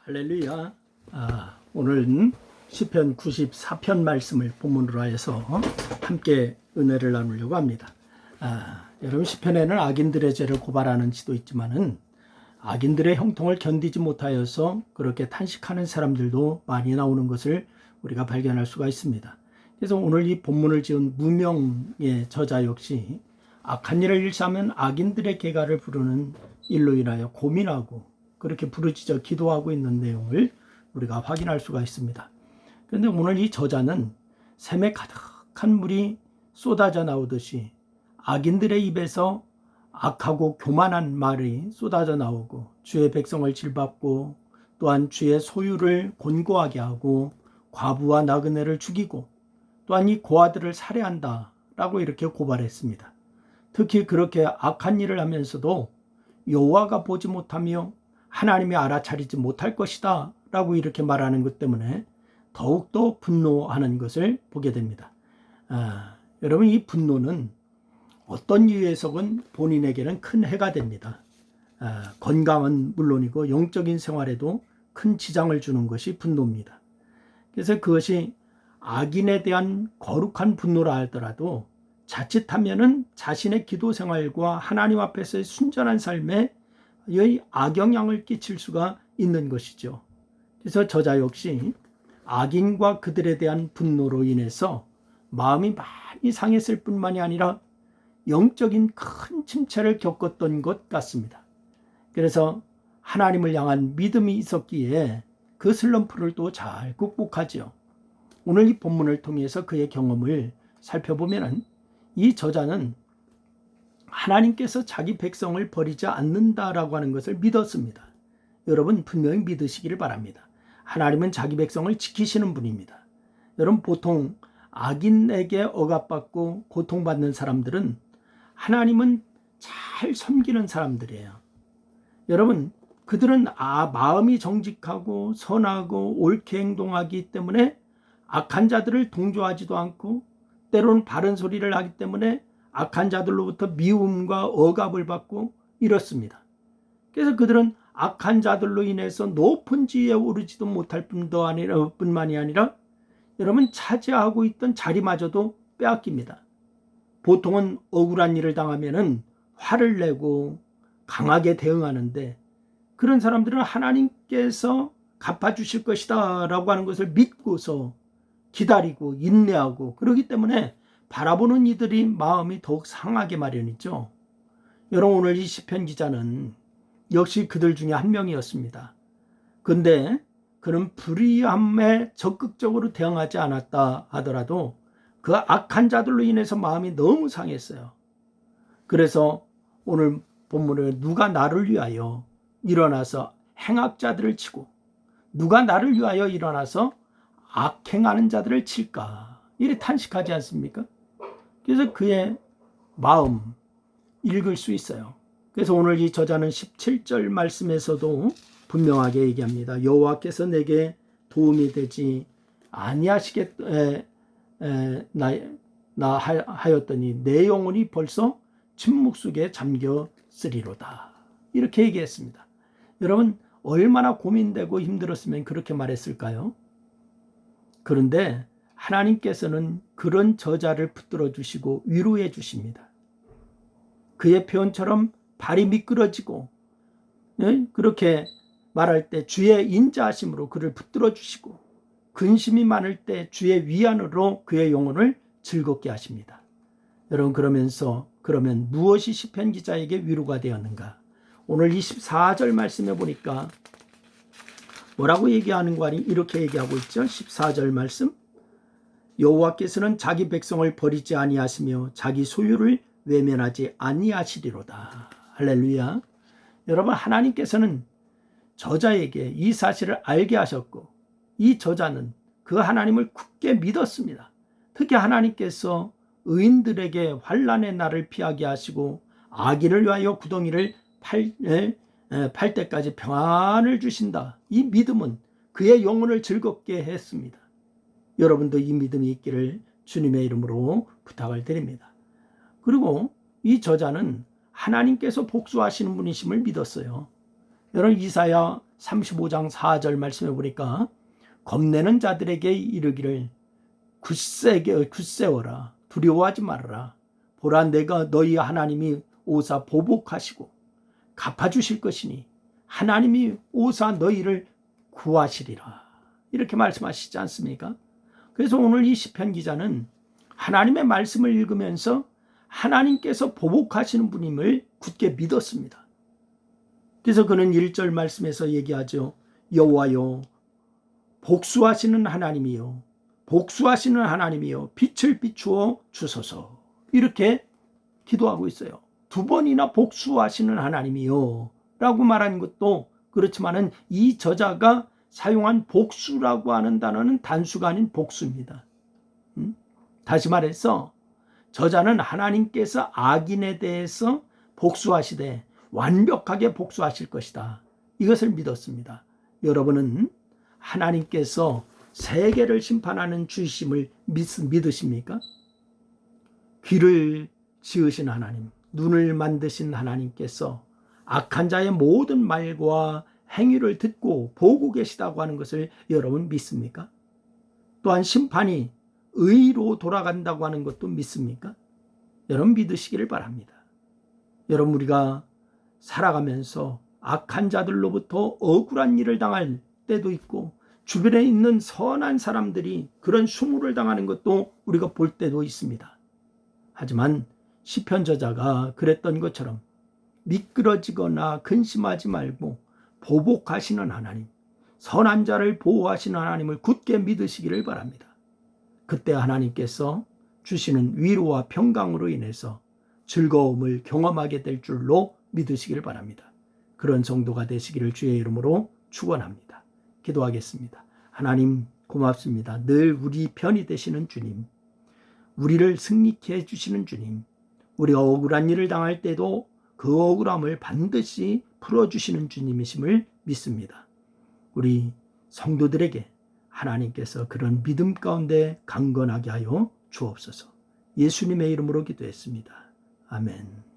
할렐루야. 오늘은 시편 94편 말씀을 본문으로 해서 함께 은혜를 나누려고 합니다. 여러분, 시편에는 악인들의 죄를 고발하는 시도 있지만은 악인들의 형통을 견디지 못하여서 그렇게 탄식하는 사람들도 많이 나오는 것을 우리가 발견할 수가 있습니다. 그래서 오늘 이 본문을 지은 무명의 저자 역시 악한 일을 일삼은 악인들의 계가를 부르는 일로 인하여 고민하고 그렇게 부르짖어 기도하고 있는 내용을 우리가 확인할 수가 있습니다. 그런데 오늘 이 저자는 샘에 가득한 물이 쏟아져 나오듯이 악인들의 입에서 악하고 교만한 말이 쏟아져 나오고 주의 백성을 질밟고 또한 주의 소유를 곤고하게 하고 과부와 나그네를 죽이고 또한 이 고아들을 살해한다라고 이렇게 고발했습니다. 특히 그렇게 악한 일을 하면서도 여호와가 보지 못하며 하나님이 알아차리지 못할 것이다 라고 이렇게 말하는 것 때문에 더욱더 분노하는 것을 보게 됩니다. 여러분, 이 분노는 어떤 이유에서건 본인에게는 큰 해가 됩니다. 건강은 물론이고 영적인 생활에도 큰 지장을 주는 것이 분노입니다. 그래서 그것이 악인에 대한 거룩한 분노라 하더라도 자칫하면은 자신의 기도 생활과 하나님 앞에서의 순전한 삶에 악영향을 끼칠 수가 있는 것이죠. 그래서 저자 역시 악인과 그들에 대한 분노로 인해서 마음이 많이 상했을 뿐만이 아니라 영적인 큰 침체를 겪었던 것 같습니다. 그래서 하나님을 향한 믿음이 있었기에 그 슬럼프를 또 잘 극복하죠. 오늘 이 본문을 통해서 그의 경험을 살펴보면 이 저자는 하나님께서 자기 백성을 버리지 않는다라고 하는 것을 믿었습니다. 여러분, 분명히 믿으시기를 바랍니다. 하나님은 자기 백성을 지키시는 분입니다. 여러분, 보통 악인에게 억압받고 고통받는 사람들은 하나님은 잘 섬기는 사람들이에요. 여러분, 그들은 마음이 정직하고 선하고 옳게 행동하기 때문에 악한 자들을 동조하지도 않고 때로는 바른 소리를 하기 때문에 악한 자들로부터 미움과 억압을 받고 이렇습니다. 그래서 그들은 악한 자들로 인해서 높은 지위에 오르지도 못할 뿐만이 아니라 여러분, 차지하고 있던 자리마저도 빼앗깁니다. 보통은 억울한 일을 당하면은 화를 내고 강하게 대응하는데 그런 사람들은 하나님께서 갚아주실 것이다 라고 하는 것을 믿고서 기다리고 인내하고 그러기 때문에 바라보는 이들이 마음이 더욱 상하게 마련이죠. 여러분, 오늘 이 시편 기자는 역시 그들 중에 한 명이었습니다. 그런데 그는 불의함에 적극적으로 대응하지 않았다 하더라도 그 악한 자들로 인해서 마음이 너무 상했어요. 그래서 오늘 본문에 누가 나를 위하여 일어나서 행악자들을 치고 누가 나를 위하여 일어나서 악행하는 자들을 칠까, 이래 탄식하지 않습니까? 그래서 그의 마음 읽을 수 있어요. 그래서 오늘 이 저자는 17절 말씀에서도 분명하게 얘기합니다. 여호와께서 내게 도움이 되지 나 하였더니 내 영혼이 벌써 침묵 속에 잠겼으리로다, 이렇게 얘기했습니다. 여러분, 얼마나 고민되고 힘들었으면 그렇게 말했을까요? 그런데 하나님께서는 그런 저자를 붙들어 주시고 위로해 주십니다. 그의 표현처럼 발이 미끄러지고 그렇게 말할 때 주의 인자하심으로 그를 붙들어 주시고 근심이 많을 때 주의 위안으로 그의 영혼을 즐겁게 하십니다. 여러분, 그러면 무엇이 시편 기자에게 위로가 되었는가? 오늘 24절 말씀에 보니까 뭐라고 얘기하는 거 아니? 이렇게 얘기하고 있죠. 14절 말씀. 여호와께서는 자기 백성을 버리지 아니하시며 자기 소유를 외면하지 아니하시리로다. 할렐루야. 여러분, 하나님께서는 저자에게 이 사실을 알게 하셨고 이 저자는 그 하나님을 굳게 믿었습니다. 특히 하나님께서 의인들에게 환난의 날을 피하게 하시고 악인을 위하여 구덩이를 팔 때까지 평안을 주신다. 이 믿음은 그의 영혼을 즐겁게 했습니다. 여러분도 이 믿음이 있기를 주님의 이름으로 부탁을 드립니다. 그리고 이 저자는 하나님께서 복수하시는 분이심을 믿었어요. 여러분, 이사야 35장 4절 말씀해 보니까 겁내는 자들에게 이르기를 굳세어라 두려워하지 말아라. 보라 내가 너희 하나님이 오사 보복하시고 갚아주실 것이니 하나님이 오사 너희를 구하시리라. 이렇게 말씀하시지 않습니까? 그래서 오늘 이 시편 기자는 하나님의 말씀을 읽으면서 하나님께서 보복하시는 분임을 굳게 믿었습니다. 그래서 그는 1절 말씀에서 얘기하죠. 여호와여 복수하시는 하나님이요 복수하시는 하나님이요 빛을 비추어 주소서. 이렇게 기도하고 있어요. 2번이나 복수하시는 하나님이요 라고 말한 것도 그렇지만은 이 저자가 사용한 복수라고 하는 단어는 단수가 아닌 복수입니다. 다시 말해서 저자는 하나님께서 악인에 대해서 복수하시되 완벽하게 복수하실 것이다. 이것을 믿었습니다. 여러분은 하나님께서 세계를 심판하는 주이심을 믿으십니까? 귀를 지으신 하나님, 눈을 만드신 하나님께서 악한 자의 모든 말과 행위를 듣고 보고 계시다고 하는 것을 여러분 믿습니까? 또한 심판이 의로 돌아간다고 하는 것도 믿습니까? 여러분 믿으시기를 바랍니다. 여러분 우리가 살아가면서 악한 자들로부터 억울한 일을 당할 때도 있고 주변에 있는 선한 사람들이 그런 수모를 당하는 것도 우리가 볼 때도 있습니다. 하지만 시편 저자가 그랬던 것처럼 미끄러지거나 근심하지 말고 보복하시는 하나님, 선한 자를 보호하시는 하나님을 굳게 믿으시기를 바랍니다. 그때 하나님께서 주시는 위로와 평강으로 인해서 즐거움을 경험하게 될 줄로 믿으시기를 바랍니다. 그런 성도가 되시기를 주의 이름으로 축원합니다. 기도하겠습니다. 하나님 고맙습니다. 늘 우리 편이 되시는 주님, 우리를 승리케 해주시는 주님, 우리가 억울한 일을 당할 때도 그 억울함을 반드시 풀어주시는 주님이심을 믿습니다. 우리 성도들에게 하나님께서 그런 믿음 가운데 강건하게 하여 주옵소서. 예수님의 이름으로 기도했습니다. 아멘.